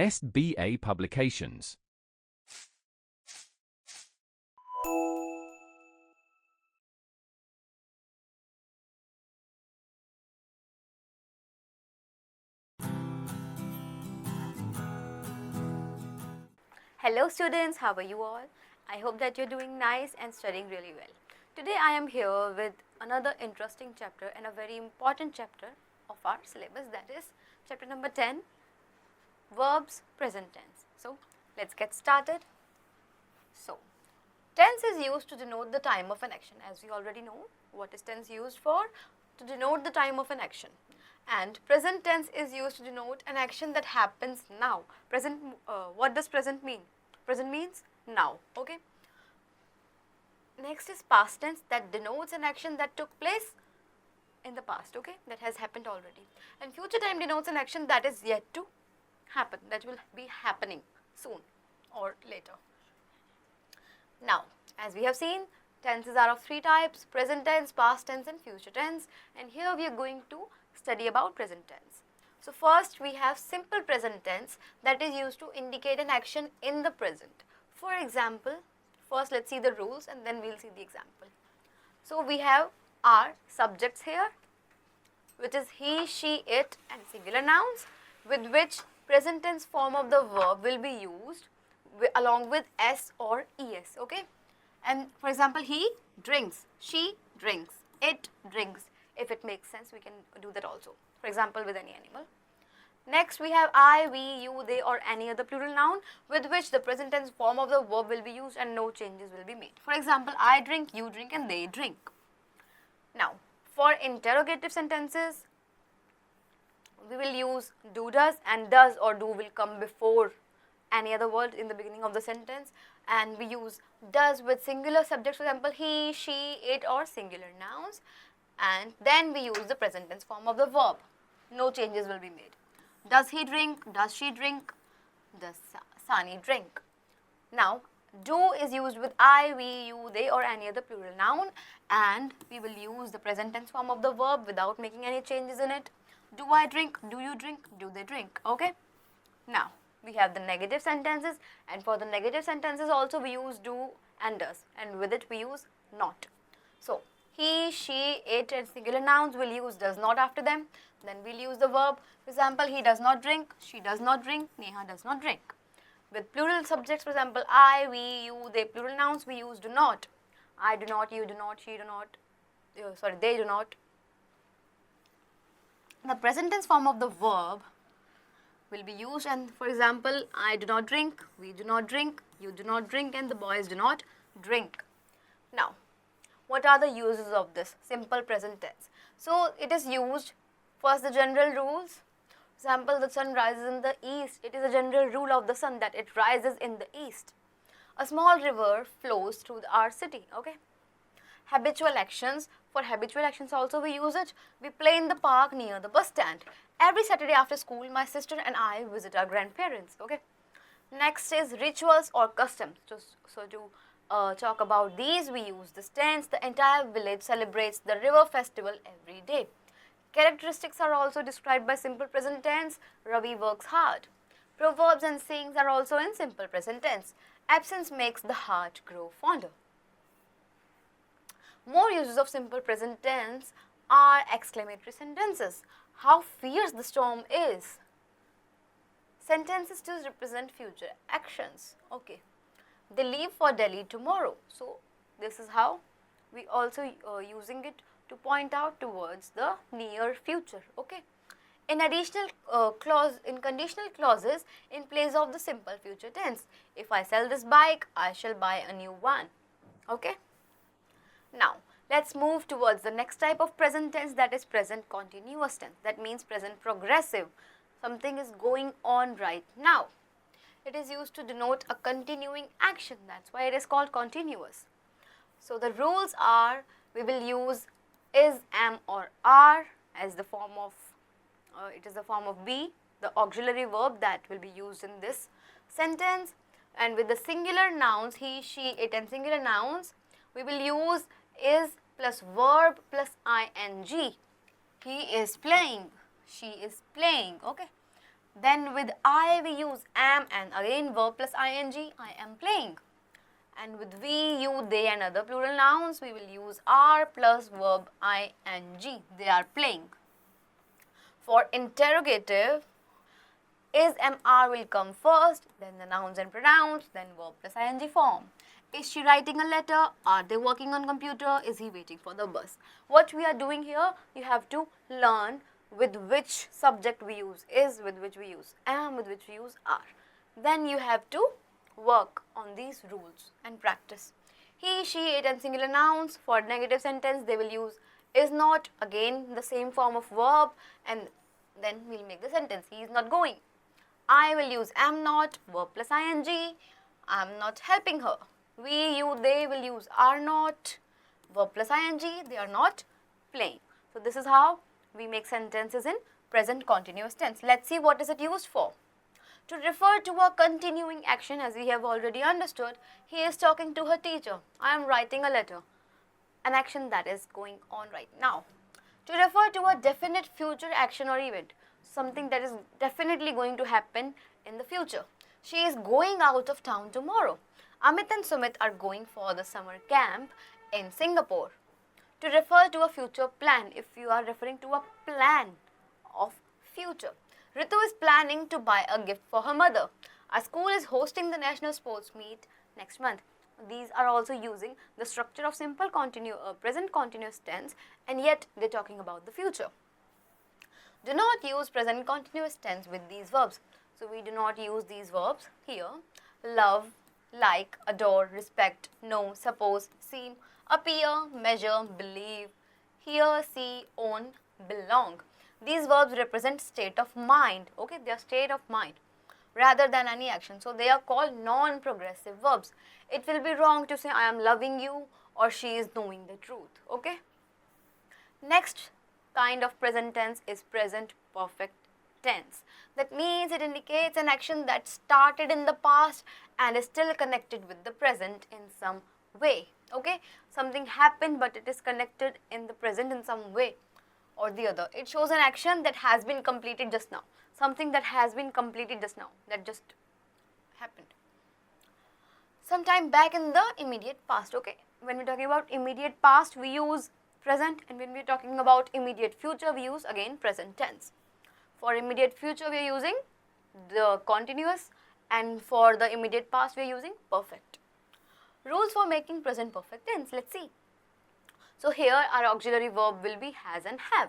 SBA Publications. Hello students, how are you all? I hope that you're doing nice and studying really well. Today I am here with another interesting chapter and a very important chapter of our syllabus, that is chapter number 10, verbs present tense. So let's get started. So tense is used to denote the time of an action. As we already know, what is tense used for? To denote the time of an action. And present tense is used to denote an action that happens now. What does present mean? Present means now, okay? Next is past tense, that denotes an action that took place in the past, okay? That has happened already. And future time denotes an action that is yet to happen, that will be happening soon or later. Now, as we have seen, tenses are of three types: present tense, past tense and future tense. And here we are going to study about present tense. So first we have simple present tense, that is used to indicate an action in the present. For example, first let's see the rules and then we'll see the example. So we have our subjects here, which is he, she, it and singular nouns, with which present tense form of the verb will be used along with s or es, okay? And for example, he drinks, she drinks, it drinks. If it makes sense, we can do that also. For example, with any animal. Next, we have I, we, you, they or any other plural noun with which the present tense form of the verb will be used and no changes will be made. For example, I drink, you drink and they drink. Now, for interrogative sentences, we will use do, does, and does or do will come before any other word in the beginning of the sentence, and we use does with singular subjects, for example, he, she, it or singular nouns, and then we use the present tense form of the verb. No changes will be made. Does he drink? Does she drink? Does Sani drink? Now, do is used with I, we, you, they or any other plural noun, and we will use the present tense form of the verb without making any changes in it. Do I drink? Do you drink? Do they drink? Okay? Now, we have the negative sentences, and for the negative sentences also we use do and does, and with it we use not. So, he, she, it and singular nouns will use does not after them. Then we'll use the verb. For example, he does not drink, she does not drink, Neha does not drink. With plural subjects, for example, I, we, you, they plural nouns, we use do not. I do not, you do not, she do not, they do not. The present tense form of the verb will be used, and for example, I do not drink, we do not drink, you do not drink and the boys do not drink. Now, what are the uses of this simple present tense? So, it is used, first the general rules. For example, the sun rises in the east. It is a general rule of the sun that it rises in the east. A small river flows through our city, okay? Habitual actions. For habitual actions also we use it. We play in the park near the bus stand. Every Saturday after school, my sister and I visit our grandparents, okay? Next is rituals or customs. So to talk about these, we use this tense. The entire village celebrates the river festival every day. Characteristics are also described by simple present tense. Ravi works hard. Proverbs and sayings are also in simple present tense. Absence makes the heart grow fonder. More uses of simple present tense are exclamatory sentences. How fierce the storm is. Sentences to represent future actions. Okay. They leave for Delhi tomorrow. So, this is how we also using it to point out towards the near future. Okay. In additional in conditional clauses in place of the simple future tense. If I sell this bike, I shall buy a new one. Okay. Now, let's move towards the next type of present tense, that is present continuous tense. That means present progressive. Something is going on right now. It is used to denote a continuing action. That's why it is called continuous. So, the rules are, we will use is, am or are as the form of, it is the form of be, the auxiliary verb that will be used in this sentence. And with the singular nouns, he, she, it and singular nouns, we will use is plus verb plus ing. He is playing, she is playing, okay. Then with I we use am, and again verb plus ing, I am playing. And with we, you, they and other plural nouns, we will use are plus verb ing, they are playing. For interrogative, is am are will come first, then the nouns and pronouns, then verb plus ing form. Is she writing a letter? Are they working on computer? Is he waiting for the bus? What we are doing here, you have to learn with which subject we use is, with which we use am, with which we use are. Then you have to work on these rules and practice. He, she, it and singular nouns. For negative sentence, they will use is not, again the same form of verb, and then we'll make the sentence. He is not going. I will use am not, verb plus ing. I am not helping her. We, you, they will use are not, verb plus ing. They are not playing. So this is how we make sentences in present continuous tense. Let's see what is it used for. To refer to a continuing action, as we have already understood, he is talking to her teacher. I am writing a letter, an action that is going on right now. To refer to a definite future action or event, something that is definitely going to happen in the future. She is going out of town tomorrow. Amit and Sumit are going for the summer camp in Singapore. To refer to a future plan, if you are referring to a plan of future. Ritu is planning to buy a gift for her mother. Our school is hosting the national sports meet next month. These are also using the structure of simple present continuous tense, and yet they're talking about the future. Do not use present continuous tense with these verbs. So we do not use these verbs here. Love, like, adore, respect, know, suppose, seem, appear, measure, believe, hear, see, own, belong. These verbs represent state of mind. Okay, they are state of mind rather than any action. So they are called non-progressive verbs. It will be wrong to say I am loving you or she is knowing the truth. Okay. Next kind of present tense is present perfect tense. That means it indicates an action that started in the past and is still connected with the present in some way. Okay, something happened but it is connected in the present in some way or the other. It shows an action that has been completed just now. Something that has been completed just now, that just happened. Sometime back in the immediate past. Okay, when we're talking about immediate past, we use present, and when we're talking about immediate future, we use again present tense. For immediate future, we are using the continuous, and for the immediate past, we are using perfect. Rules for making present perfect tense. Let's see. So here our auxiliary verb will be has and have.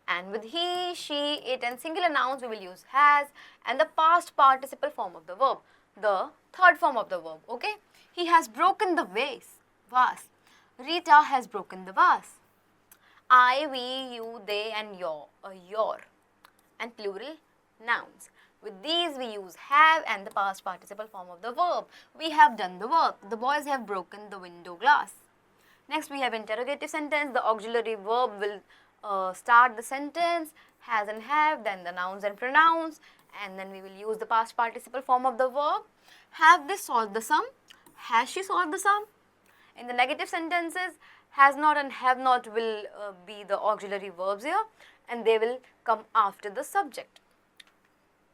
And with he, she, it and singular nouns, we will use has and the past participle form of the verb, the third form of the verb. Okay. He has broken the vase. Rita has broken the vase. I, we, you, they and your and plural nouns. With these we use have and the past participle form of the verb. We have done the work. The boys have broken the window glass. Next we have interrogative sentence. The auxiliary verb will start the sentence, has and have, then the nouns and pronouns, and then we will use the past participle form of the verb. Have they solved the sum? Has she solved the sum? In the negative sentences, has not and have not will be the auxiliary verbs here, and they will come after the subject.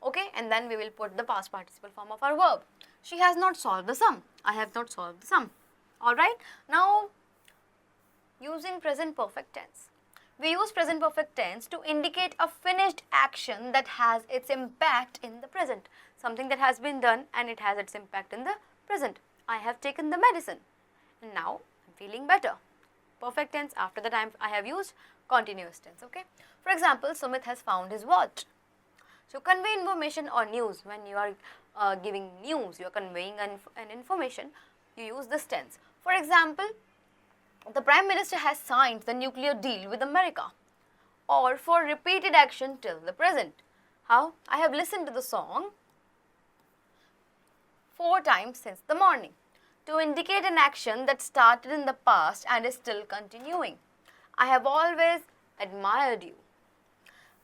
Okay, and then we will put the past participle form of our verb. She has not solved the sum. I have not solved the sum. Alright, now using present perfect tense. We use present perfect tense to indicate a finished action that has its impact in the present. Something that has been done and it has its impact in the present. I have taken the medicine and now I am feeling better. Perfect tense, after the time I have used continuous tense. Okay. For example, Sumit has found his watch. So convey information or news. When you are giving news, you are conveying an information, you use this tense. For example, the Prime Minister has signed the nuclear deal with America. Or for repeated action till the present. How? I have listened to the song 4 times since the morning. To indicate an action that started in the past and is still continuing. I have always admired you.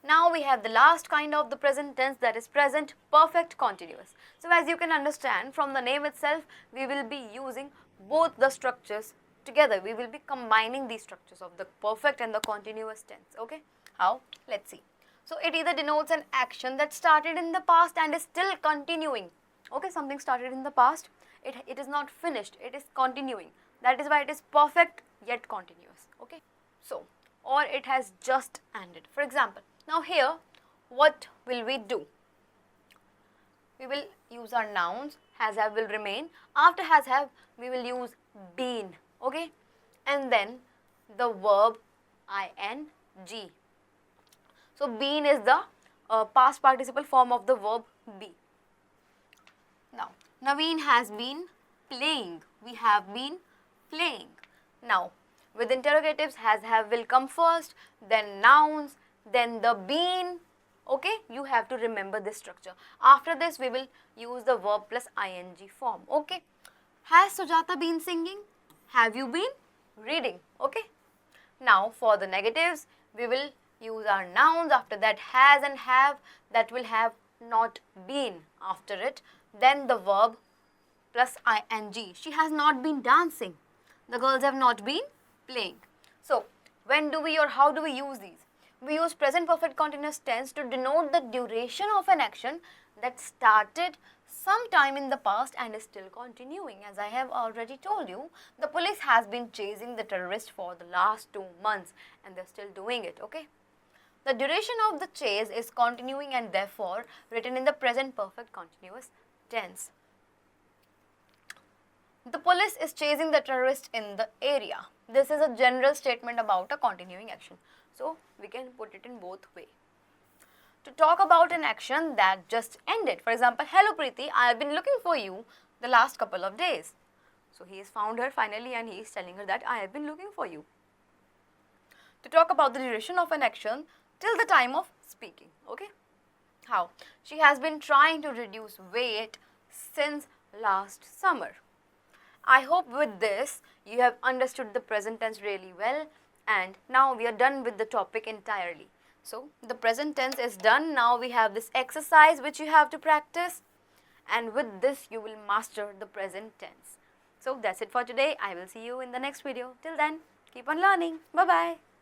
Now we have the last kind of the present tense, that is present perfect continuous. So as you can understand from the name itself, we will be using both the structures together. We will be combining these structures of the perfect and the continuous tense. Okay, how? Let's see. So it either denotes an action that started in the past and is still continuing. Okay, something started in the past, it is not finished, it is continuing. That is why it is perfect yet continuous. Okay, so or it has just ended. For example, now here what will we do? We will use our nouns. Has have will remain. After has have we will use been. Okay, and then the verb ing. So been is the past participle form of the verb be. Now Naveen has been playing. We have been playing. Now with interrogatives, has have will come first, then nouns, then the been. Okay, you have to remember this structure. After this we will use the verb plus ing form. Okay, has Sujata been singing? Have you been reading? Okay, now for the negatives we will use our nouns. After that has and have, that will have not been after it, then the verb plus ing. She has not been dancing. The girls have not been playing. So when do we or how do we use these? We use present perfect continuous tense to denote the duration of an action that started sometime in the past and is still continuing. As I have already told you, the police has been chasing the terrorist for the last 2 months and they're still doing it. Okay, the duration of the chase is continuing and therefore written in the present perfect continuous tense. The police is chasing the terrorist in the area. This is a general statement about a continuing action. So we can put it in both ways. To talk about an action that just ended. For example, hello Preeti, I have been looking for you the last couple of days. So he has found her finally and he is telling her that I have been looking for you. To talk about the duration of an action till the time of speaking. Okay. How? She has been trying to reduce weight since last summer. I hope with this you have understood the present tense really well, and now we are done with the topic entirely. So the present tense is done. Now we have this exercise which you have to practice, and with this you will master the present tense. So that's it for today. I will see you in the next video. Till then, keep on learning. Bye bye.